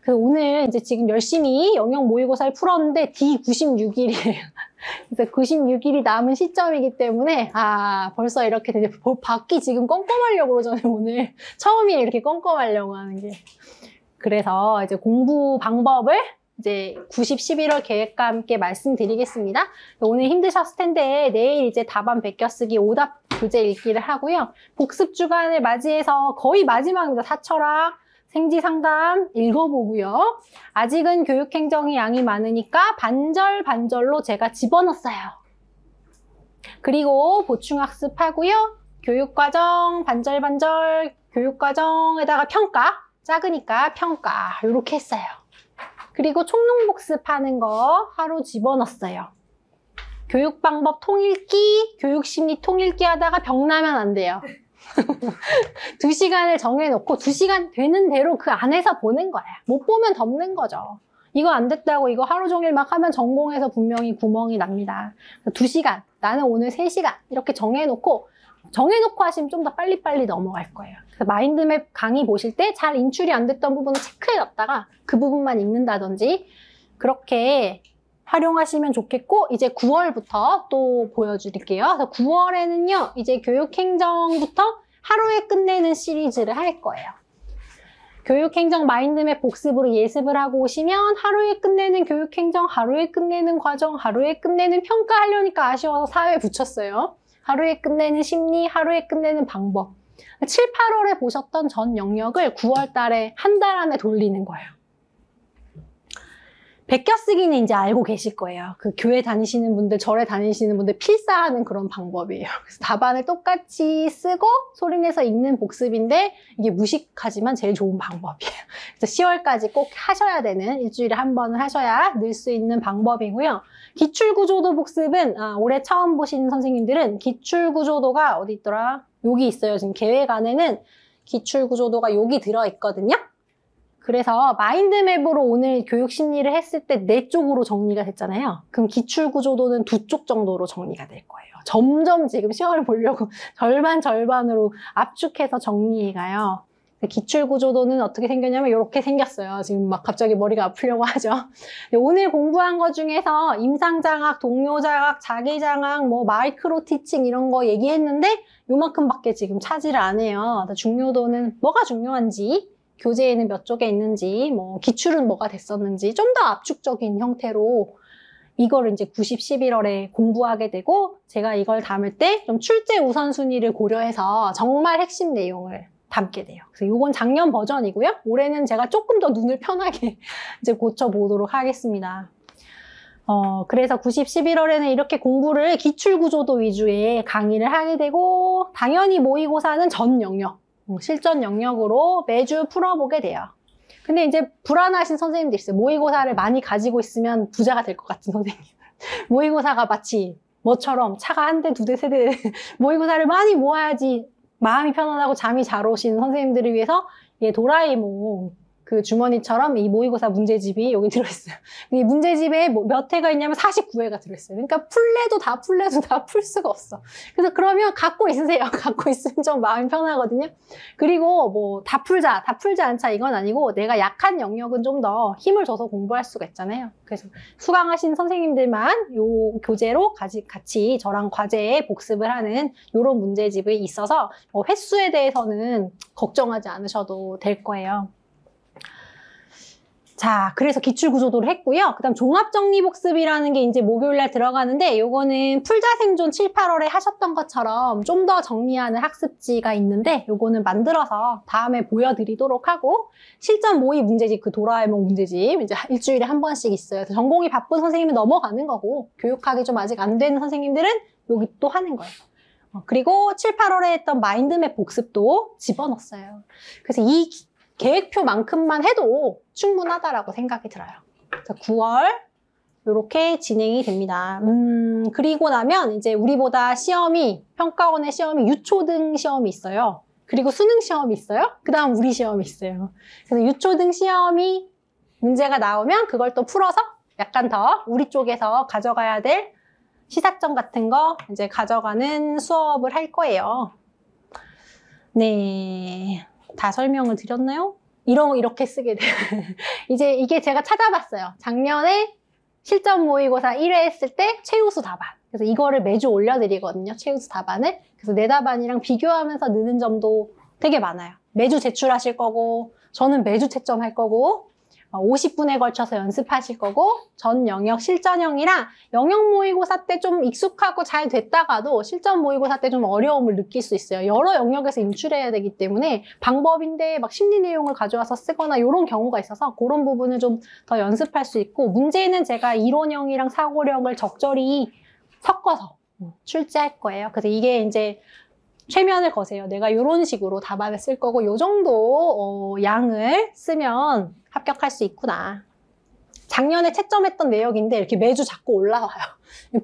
그래서 오늘 이제 지금 열심히 영역 모의고사를 풀었는데 D96일이에요. 그래서 96일이 남은 시점이기 때문에 벌써 이렇게 되게 밖이 지금 껌껌하려고 그러잖아요. 오늘 처음이에요. 이렇게 껌껌하려고 하는 게. 그래서 이제 공부 방법을 이제 90, 11월 계획과 함께 말씀드리겠습니다. 오늘 힘드셨을 텐데 내일 이제 답안 베껴쓰기 오답 교재 읽기를 하고요. 복습 주간을 맞이해서 거의 마지막입니다. 사철학, 생지상담 읽어보고요. 아직은 교육행정이 양이 많으니까 반절로 제가 집어넣었어요. 그리고 보충학습하고요. 교육과정, 반절, 교육과정에다가 평가, 작으니까 평가 이렇게 했어요. 그리고 총론복습하는 거 하루 집어넣었어요. 교육방법 통읽기, 교육심리 통읽기 하다가 병 나면 안 돼요. 2시간을 정해놓고 2시간 되는 대로 그 안에서 보는 거야. 못 보면 덮는 거죠. 이거 안 됐다고 이거 하루 종일 막 하면 전공에서 분명히 구멍이 납니다. 2시간, 나는 오늘 3시간 이렇게 정해놓고 하시면 좀 더 빨리빨리 넘어갈 거예요. 그래서 마인드맵 강의 보실 때 잘 인출이 안 됐던 부분을 체크해놨다가 그 부분만 읽는다든지 그렇게 활용하시면 좋겠고, 이제 9월부터 또 보여드릴게요. 그래서 9월에는요, 이제 교육행정부터 하루에 끝내는 시리즈를 할 거예요. 교육행정 마인드맵 복습으로 예습을 하고 오시면 하루에 끝내는 교육행정, 하루에 끝내는 과정, 하루에 끝내는 평가 하려니까 아쉬워서 4회 붙였어요. 하루에 끝내는 심리, 하루에 끝내는 방법. 7, 8월에 보셨던 전 영역을 9월 달에 한 달 안에 돌리는 거예요. 베껴쓰기는 이제 알고 계실 거예요. 그 교회 다니시는 분들, 절에 다니시는 분들 필사하는 그런 방법이에요. 그래서 답안을 똑같이 쓰고 소리내서 읽는 복습인데 이게 무식하지만 제일 좋은 방법이에요. 그래서 10월까지 꼭 하셔야 되는, 일주일에 한 번은 하셔야 늘 수 있는 방법이고요. 기출구조도 복습은 올해 처음 보시는 선생님들은 기출구조도가 어디 있더라? 여기 있어요. 지금 계획 안에는 기출구조도가 여기 들어있거든요. 그래서 마인드맵으로 오늘 교육심리를 했을 때 4쪽으로 정리가 됐잖아요. 그럼 기출구조도는 2쪽 정도로 정리가 될 거예요. 점점 지금 시험을 보려고 절반으로 압축해서 정리해가요. 기출구조도는 어떻게 생겼냐면 이렇게 생겼어요. 지금 막 갑자기 머리가 아프려고 하죠. 오늘 공부한 것 중에서 임상장학, 동료장학, 자기장학, 뭐 마이크로 티칭 이런 거 얘기했는데 요만큼밖에 지금 차지를 안 해요. 중요도는 뭐가 중요한지, 교재에는 몇 쪽에 있는지, 뭐 기출은 뭐가 됐었는지 좀 더 압축적인 형태로 이걸 이제 90, 11월에 공부하게 되고, 제가 이걸 담을 때 좀 출제 우선순위를 고려해서 정말 핵심 내용을 담게 돼요. 그래서 이건 작년 버전이고요. 올해는 제가 조금 더 눈을 편하게 이제 고쳐보도록 하겠습니다. 그래서 90, 11월에는 이렇게 공부를 기출구조도 위주의 강의를 하게 되고, 당연히 모의고사는 전 영역, 실전 영역으로 매주 풀어보게 돼요. 근데 이제 불안하신 선생님들 있어요. 모의고사를 많이 가지고 있으면 부자가 될 것 같은 선생님. 모의고사가 마치 뭐처럼 차가 한 대, 두 대, 세 대 모의고사를 많이 모아야지 마음이 편안하고 잠이 잘 오시는 선생님들을 위해서 도라에몽 그 주머니처럼 이 모의고사 문제집이 여기 들어있어요. 이 문제집에 몇 회가 있냐면 49회가 들어있어요. 그러니까 풀래도 다 풀 수가 없어. 그래서 그러면 갖고 있으세요. 갖고 있으면 좀 마음이 편하거든요. 그리고 뭐 다 풀지 않자 이건 아니고, 내가 약한 영역은 좀 더 힘을 줘서 공부할 수가 있잖아요. 그래서 수강하신 선생님들만 요 교재로 같이 저랑 과제에 복습을 하는 이런 문제집이 있어서 횟수에 대해서는 걱정하지 않으셔도 될 거예요. 자, 그래서 기출구조도를 했고요. 그 다음 종합정리복습이라는 게 이제 목요일날 들어가는데, 요거는 풀자생존 7, 8월에 하셨던 것처럼 좀 더 정리하는 학습지가 있는데, 요거는 만들어서 다음에 보여드리도록 하고, 실전 모의 문제집, 그 도라에몽 문제집 이제 일주일에 한 번씩 있어요. 그래서 전공이 바쁜 선생님은 넘어가는 거고, 교육학이 좀 아직 안 되는 선생님들은 여기 또 하는 거예요. 그리고 7, 8월에 했던 마인드맵 복습도 집어넣었어요. 그래서 이 계획표만큼만 해도 충분하다라고 생각이 들어요. 그래서 9월 이렇게 진행이 됩니다. 그리고 나면 이제 우리보다 평가원의 시험이 유초등 시험이 있어요. 그리고 수능 시험이 있어요. 그 다음 우리 시험이 있어요. 그래서 유초등 시험이 문제가 나오면 그걸 또 풀어서 약간 더 우리 쪽에서 가져가야 될 시사점 같은 거 이제 가져가는 수업을 할 거예요. 네. 다 설명을 드렸나요? 이렇게 쓰게 돼요. 이제 이게 제가 찾아봤어요. 작년에 실전 모의고사 1회 했을 때 최우수 답안. 그래서 이거를 매주 올려드리거든요. 최우수 답안을. 그래서 내 답안이랑 비교하면서 느는 점도 되게 많아요. 매주 제출하실 거고, 저는 매주 채점할 거고, 50분에 걸쳐서 연습하실 거고, 전 영역 실전형이랑 영역 모의고사 때 좀 익숙하고 잘 됐다가도 실전 모의고사 때 좀 어려움을 느낄 수 있어요. 여러 영역에서 인출해야 되기 때문에 방법인데 막 심리 내용을 가져와서 쓰거나 이런 경우가 있어서 그런 부분을 좀 더 연습할 수 있고, 문제는 제가 이론형이랑 사고력을 적절히 섞어서 출제할 거예요. 그래서 이게 이제 최면을 거세요. 내가 이런 식으로 답안을 쓸 거고 이 정도 양을 쓰면 합격할 수 있구나. 작년에 채점했던 내역인데 이렇게 매주 자꾸 올라와요.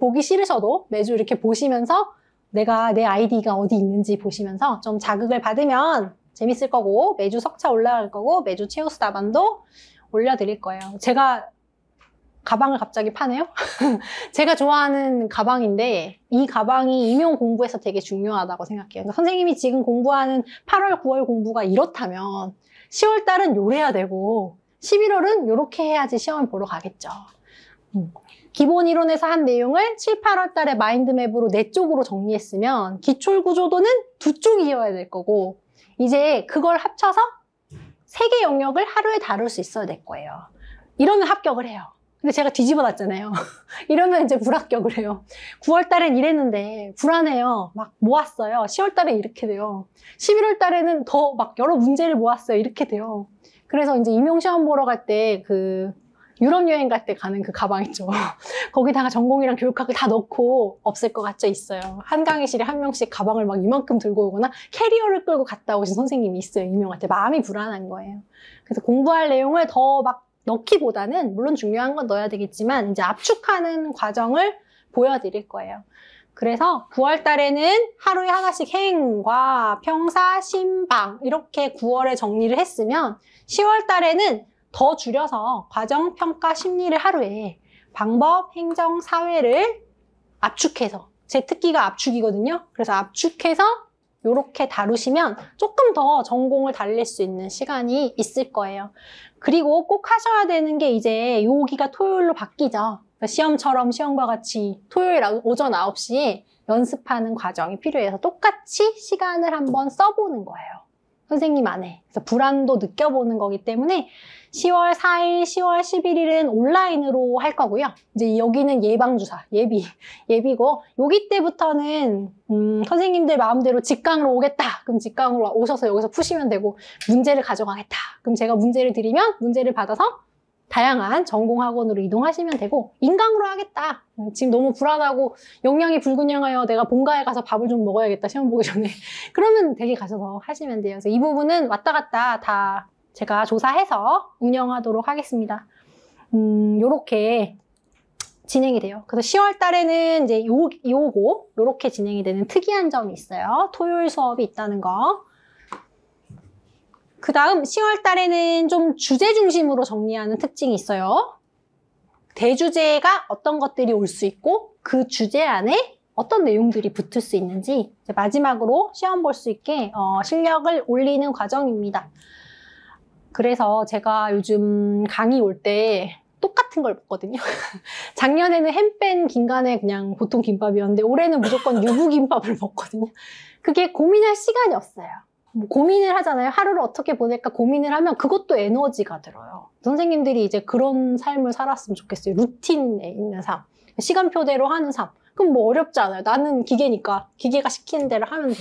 보기 싫으셔도 매주 이렇게 보시면서 내 아이디가 어디 있는지 보시면서 좀 자극을 받으면 재밌을 거고, 매주 석차 올라갈 거고, 매주 최우수 답안도 올려드릴 거예요. 제가 가방을 갑자기 파네요? 제가 좋아하는 가방인데 이 가방이 임용 공부에서 되게 중요하다고 생각해요. 그러니까 선생님이 지금 공부하는 8월, 9월 공부가 이렇다면 10월 달은 요래야 되고 11월은 요렇게 해야지 시험을 보러 가겠죠. 기본 이론에서 한 내용을 7, 8월 달에 마인드맵으로 4쪽으로 정리했으면 기출 구조도는 2쪽이어야 될 거고, 이제 그걸 합쳐서 3개 영역을 하루에 다룰 수 있어야 될 거예요. 이러면 합격을 해요. 근데 제가 뒤집어 놨잖아요. 이러면 이제 불합격을 해요. 9월 달엔 이랬는데 불안해요. 막 모았어요. 10월 달엔 이렇게 돼요. 11월 달에는 더 막 여러 문제를 모았어요. 이렇게 돼요. 그래서 이제 임용시험 보러 갈 때 유럽 여행 갈 때 가는 그 가방 있죠. 거기다가 전공이랑 교육학을 다 넣고 없을 것 같죠? 있어요. 한 강의실에 한 명씩 가방을 막 이만큼 들고 오거나 캐리어를 끌고 갔다 오신 선생님이 있어요. 임용할 때. 마음이 불안한 거예요. 그래서 공부할 내용을 더 막 넣기보다는 물론 중요한 건 넣어야 되겠지만 이제 압축하는 과정을 보여드릴 거예요. 그래서 9월 달에는 하루에 하나씩 행과 평사, 심방 이렇게 9월에 정리를 했으면 10월 달에는 더 줄여서 과정, 평가, 심리를 하루에 방법, 행정, 사회를 압축해서, 제 특기가 압축이거든요. 그래서 압축해서 이렇게 다루시면 조금 더 전공을 달릴 수 있는 시간이 있을 거예요. 그리고 꼭 하셔야 되는 게 이제 여기가 토요일로 바뀌죠. 시험처럼 시험과 같이 토요일 오전 9시에 연습하는 과정이 필요해서 똑같이 시간을 한번 써보는 거예요. 선생님 안에. 그래서 불안도 느껴보는 거기 때문에 10월 4일, 10월 11일은 온라인으로 할 거고요. 이제 여기는 예방주사, 예비고 여기 때부터는 선생님들 마음대로 직강으로 오겠다. 그럼 직강으로 오셔서 여기서 푸시면 되고, 문제를 가져가겠다. 그럼 제가 문제를 드리면 문제를 받아서 다양한 전공학원으로 이동하시면 되고, 인강으로 하겠다. 지금 너무 불안하고 영양이 불균형하여 내가 본가에 가서 밥을 좀 먹어야겠다. 시험 보기 전에. 그러면 댁에 가셔서 하시면 돼요. 그래서 이 부분은 왔다 갔다 다 제가 조사해서 운영하도록 하겠습니다. 요렇게 진행이 돼요. 그래서 10월 달에는 이제 요렇게 진행이 되는 특이한 점이 있어요. 토요일 수업이 있다는 거. 그 다음 10월 달에는 좀 주제 중심으로 정리하는 특징이 있어요. 대주제가 어떤 것들이 올 수 있고 그 주제 안에 어떤 내용들이 붙을 수 있는지 이제 마지막으로 시험 볼 수 있게 실력을 올리는 과정입니다. 그래서 제가 요즘 강의 올 때 똑같은 걸 먹거든요. 작년에는 햄 뺀 김간에 그냥 보통 김밥이었는데 올해는 무조건 유부김밥을 먹거든요. 그게 고민할 시간이 없어요. 뭐 고민을 하잖아요. 하루를 어떻게 보낼까 고민을 하면 그것도 에너지가 들어요. 선생님들이 이제 그런 삶을 살았으면 좋겠어요. 루틴에 있는 삶. 시간표대로 하는 삶. 그럼 뭐 어렵지 않아요. 나는 기계니까 기계가 시키는 대로 하면 돼.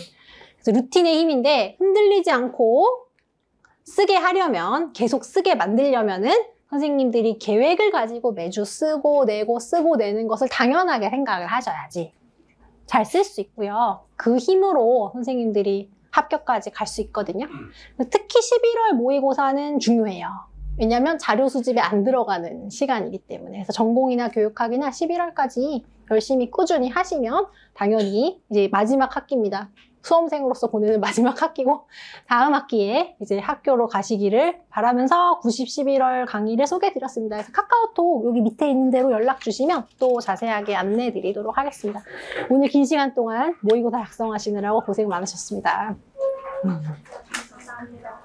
그래서 루틴의 힘인데 흔들리지 않고 쓰게 하려면, 계속 쓰게 만들려면은 선생님들이 계획을 가지고 매주 쓰고 내고 쓰고 내는 것을 당연하게 생각을 하셔야지 잘 쓸 수 있고요. 그 힘으로 선생님들이 합격까지 갈 수 있거든요. 특히 11월 모의고사는 중요해요. 왜냐하면 자료 수집에 안 들어가는 시간이기 때문에. 그래서 전공이나 교육학이나 11월까지 열심히 꾸준히 하시면 당연히 이제 마지막 학기입니다. 수험생으로서 보내는 마지막 학기고 다음 학기에 이제 학교로 가시기를 바라면서 90, 11월 강의를 소개해드렸습니다. 그래서 카카오톡 여기 밑에 있는 대로 연락 주시면 또 자세하게 안내해 드리도록 하겠습니다. 오늘 긴 시간 동안 모의고사 작성하시느라고 고생 많으셨습니다. 감사합니다.